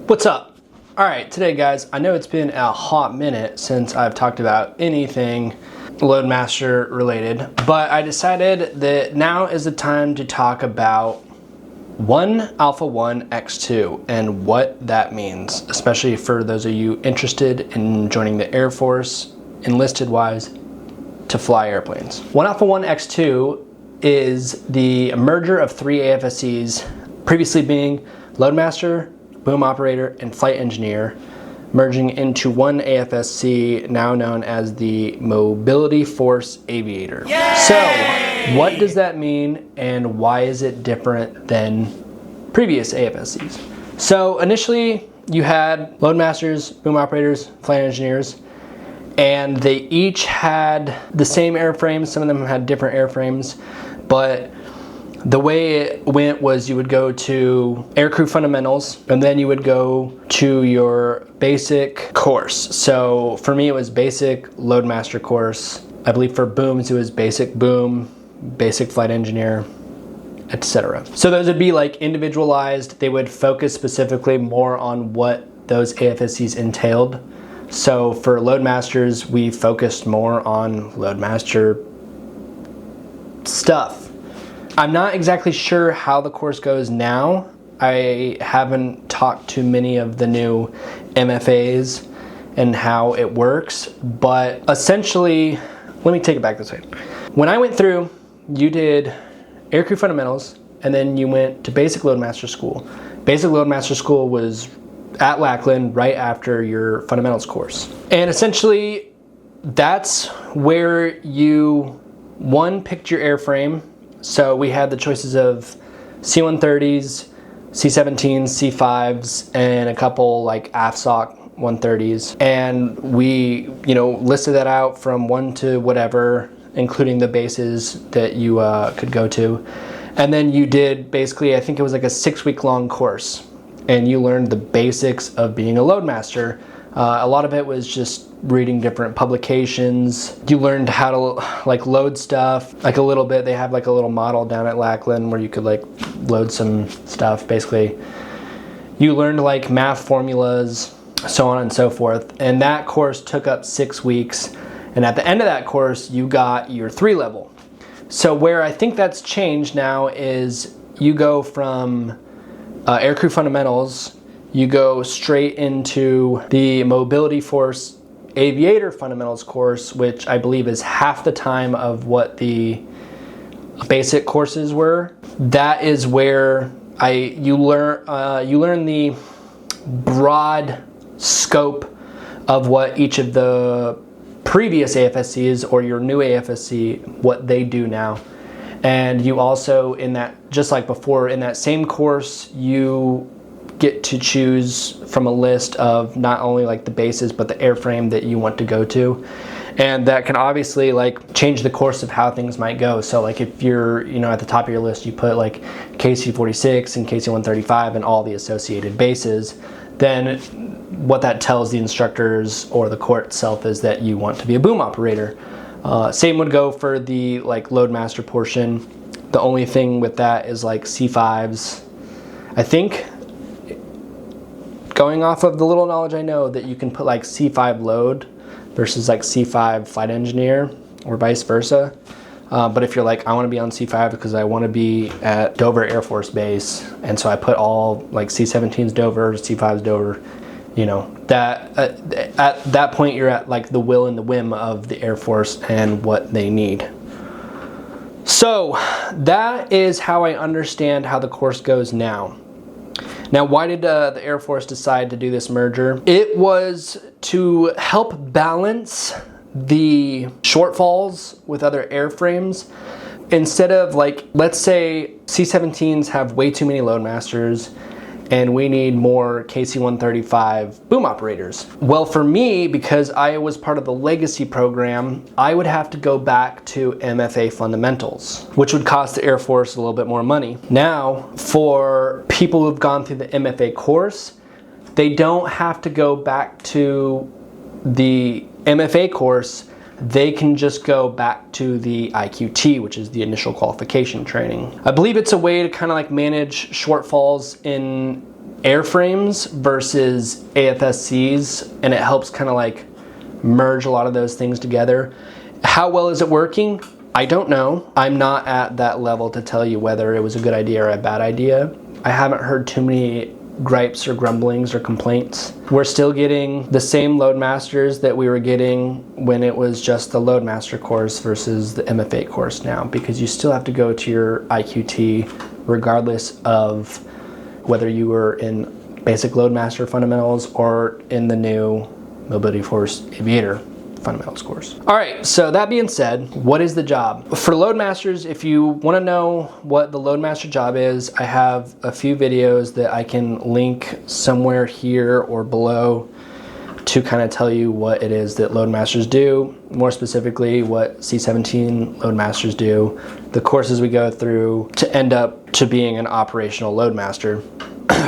What's up? Alright, today guys, I know it's been a hot minute since I've talked about anything Loadmaster related, but I decided that now is the time to talk about 1 Alpha 1 X2 and what that means, especially for those of you interested in joining the Air Force, enlisted wise, to fly airplanes. 1 Alpha 1 X2 is the merger of 3 AFSCs, previously being Loadmaster, Boom Operator, and Flight Engineer, merging into one AFSC now known as the Mobility Force Aviator. Yay! So, what does that mean and why is it different than previous AFSCs? So, initially you had Loadmasters, Boom Operators, Flight Engineers, and they each had the same airframes. Some of them had different airframes, but the way it went was you would go to aircrew fundamentals and then you would go to your basic course. So for me it was basic Loadmaster course. I believe for booms it was basic boom, basic flight engineer, etc. So those would be like individualized. They would focus specifically more on what those AFSCs entailed. So for Loadmasters we focused more on Loadmaster stuff. I'm not exactly sure how the course goes now. I haven't talked to many of the new MFAs and how it works, but essentially, let me take it back this way. When I went through, you did aircrew fundamentals, and then you went to basic Loadmaster school. Basic Loadmaster school was at Lackland right after your fundamentals course. And essentially, that's where you, one, picked your airframe. So we had the choices of C-130s, C-17s, C-5s, and a couple like AFSC 130s. And we, listed that out from 1 to whatever, including the bases that you could go to. And then you did basically, I think it was like a 6-week long course. And you learned the basics of being a Loadmaster. A lot of it was just reading different publications. You learned how to load stuff, like a little bit. They have like a little model down at Lackland where you could load some stuff. Basically, you learned like math formulas, so on and so forth. And that course took up 6 weeks. And at the end of that course, you got your 3 level. So where I think that's changed now is you go from aircrew fundamentals, you go straight into the Mobility Force Aviator fundamentals course, which I believe is half the time of what the basic courses were. That is where you learn the broad scope of what each of the previous AFSCs or your new AFSC, what they do now. And you also, in that, just like before, in that same course, you get to choose from a list of not only like the bases but the airframe that you want to go to, and that can obviously change the course of how things might go. So if you're at the top of your list you put like KC-46 and KC-135 and all the associated bases, then what that tells the instructors or the court itself is that you want to be a boom operator. Same would go for the Loadmaster portion. The only thing with that is C5s. I think, going off of the little knowledge I know, that you can put C5 load versus C5 flight engineer or vice versa. But if you're I want to be on C5 because I want to be at Dover Air Force Base, and so I put all C-17s Dover, C5s Dover, that at that point you're at the will and the whim of the Air Force and what they need. So that is how I understand how the course goes now. Now, why did the Air Force decide to do this merger? It was to help balance the shortfalls with other airframes. Instead of let's say C-17s have way too many Loadmasters and we need more KC-135 boom operators. Well, for me, because I was part of the legacy program, I would have to go back to MFA fundamentals, which would cost the Air Force a little bit more money. Now, for people who've gone through the MFA course, they don't have to go back to the MFA course. They can just go back to the IQT, which is the initial qualification training. I believe it's a way to kind of manage shortfalls in airframes versus AFSCs, and it helps kind of like merge a lot of those things together. How well is it working? I don't know. I'm not at that level to tell you whether it was a good idea or a bad idea. I haven't heard too many gripes or grumblings or complaints. We're still getting the same Loadmasters that we were getting when it was just the Loadmaster course versus the MFA course now, because you still have to go to your IQT regardless of whether you were in basic Loadmaster fundamentals or in the new Mobility Force Aviator fundamentals course. All right, so that being said, what is the job? For Loadmasters, if you want to know what the Loadmaster job is, I have a few videos that I can link somewhere here or below to kind of tell you what it is that Loadmasters do, more specifically what C-17 Loadmasters do, the courses we go through to end up to being an operational Loadmaster.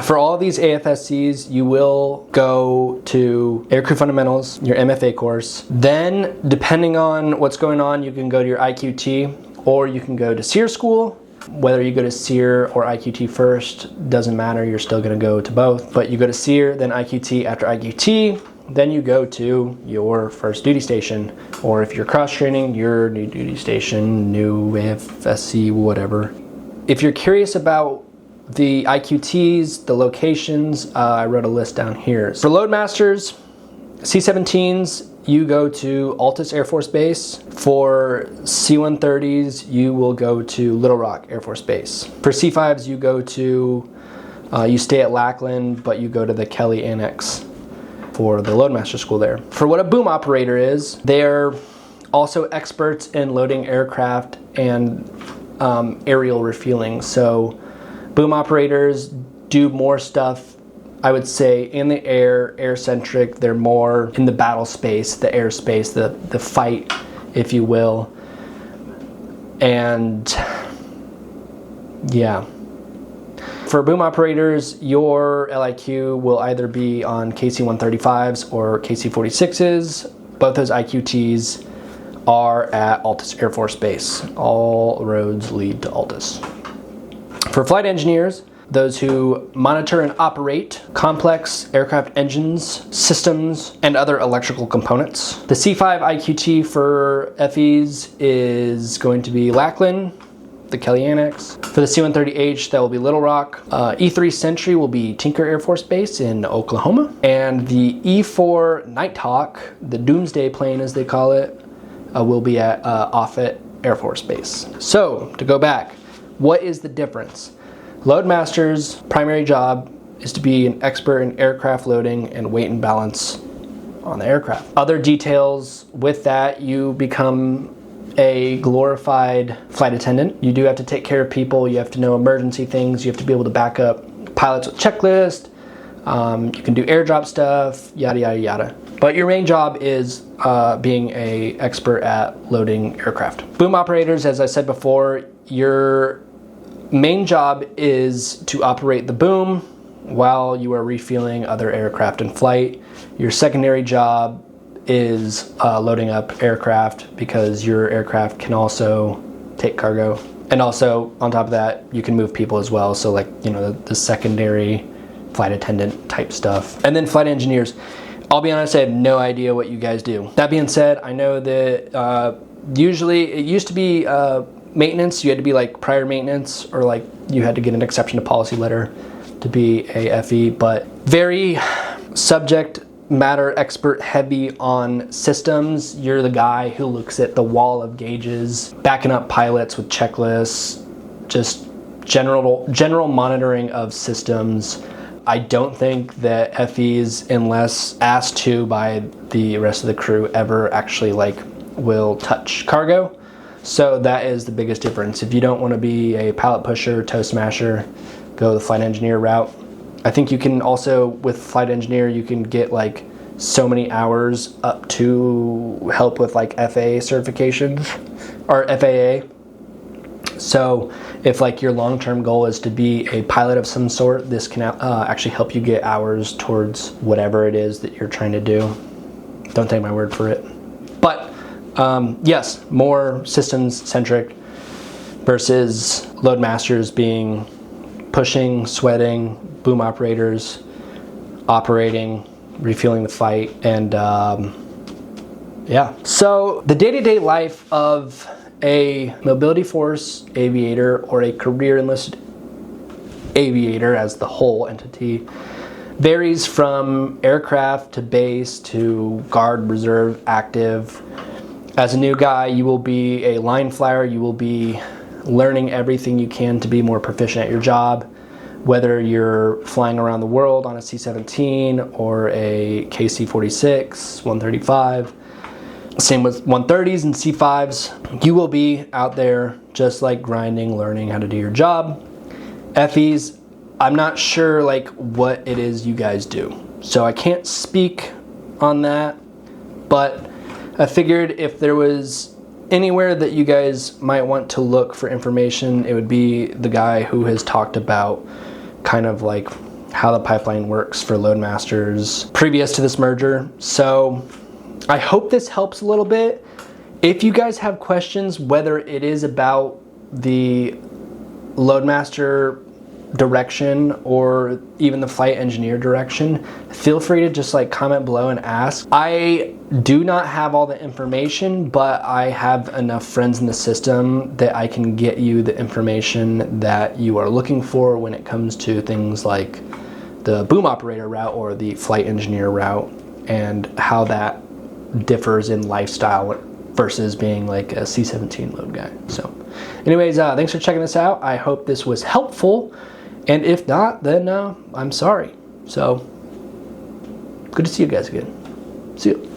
For all of these AFSCs, you will go to Aircrew Fundamentals, your MFA course. Then, depending on what's going on, you can go to your IQT, or you can go to SEER school. Whether you go to SEER or IQT first, doesn't matter, you're still gonna go to both. But you go to SEER, then IQT. After IQT, then you go to your first duty station, or if you're cross-training, your new duty station, new AFSC, whatever. If you're curious about the IQTs, the locations, I wrote a list down here. For Loadmasters, C-17s, you go to Altus Air Force Base. For C-130s, you will go to Little Rock Air Force Base. For C-5s, you go to, you stay at Lackland, but you go to the Kelly Annex for the Loadmaster school there. For what a boom operator is, they're also experts in loading aircraft and aerial refueling. So boom operators do more stuff, I would say, in the air, air-centric. They're more in the battle space, the airspace, the fight, if you will. And yeah. For boom operators, your LIQ will either be on KC-135s or KC-46s. Both those IQTs are at Altus Air Force Base. All roads lead to Altus. For flight engineers, those who monitor and operate complex aircraft engines, systems, and other electrical components. The C-5 IQT for FEs is going to be Lackland, the Kelly Annex. For the C-130H, that will be Little Rock. E-3 Sentry will be Tinker Air Force Base in Oklahoma. And the E-4 Nighthawk, the Doomsday plane as they call it, will be at Offutt Air Force Base. So, to go back, what is the difference? Loadmaster's primary job is to be an expert in aircraft loading and weight and balance on the aircraft. Other details with that, you become a glorified flight attendant. You do have to take care of people, you have to know emergency things, you have to be able to back up pilots with checklist, you can do airdrop stuff, yada yada yada. But your main job is being an expert at loading aircraft. Boom operators, as I said before, your main job is to operate the boom while you are refueling other aircraft in flight. Your secondary job is loading up aircraft, because your aircraft can also take cargo. And also, on top of that, you can move people as well. So like, you know, the secondary flight attendant type stuff. And then flight engineers. I'll be honest, I have no idea what you guys do. That being said, I know that usually it used to be maintenance. You had to be like prior maintenance, or like you had to get an exception to policy letter to be a FE, but very subject matter expert heavy on systems. You're the guy who looks at the wall of gauges, backing up pilots with checklists, just general monitoring of systems. I don't think that FEs, unless asked to by the rest of the crew, ever actually will touch cargo. So that is the biggest difference. If you don't want to be a pallet pusher, tow smasher, go the flight engineer route. I think you can also, with flight engineer, you can get like so many hours up to help with like FAA certifications or FAA. So if like your long-term goal is to be a pilot of some sort, this can actually help you get hours towards whatever it is that you're trying to do. Don't take my word for it. But yes, more systems centric versus Loadmasters being pushing, sweating, boom operators, operating, refueling the fight, and yeah. So the day-to-day life of a mobility force aviator or a career enlisted aviator as the whole entity varies from aircraft to base to guard, reserve, active. As a new guy, you will be a line flyer. You will be learning everything you can to be more proficient at your job, whether you're flying around the world on a C-17 or a KC-46, 135. Same with 130s and C-5s. You will be out there just like grinding, learning how to do your job. FEs, I'm not sure like what it is you guys do, so I can't speak on that, but I figured if there was anywhere that you guys might want to look for information, it would be the guy who has talked about kind of like how the pipeline works for Loadmasters previous to this merger. So I hope this helps a little bit. If you guys have questions, whether it is about the Loadmaster direction or even the flight engineer direction, feel free to just like comment below and ask. I do not have all the information, but I have enough friends in the system that I can get you the information that you are looking for when it comes to things like the boom operator route or the flight engineer route and how that differs in lifestyle versus being like a C-17 load guy. So anyways, thanks for checking this out. I hope this was helpful. And if not, then I'm sorry. So good to see you guys again. See you.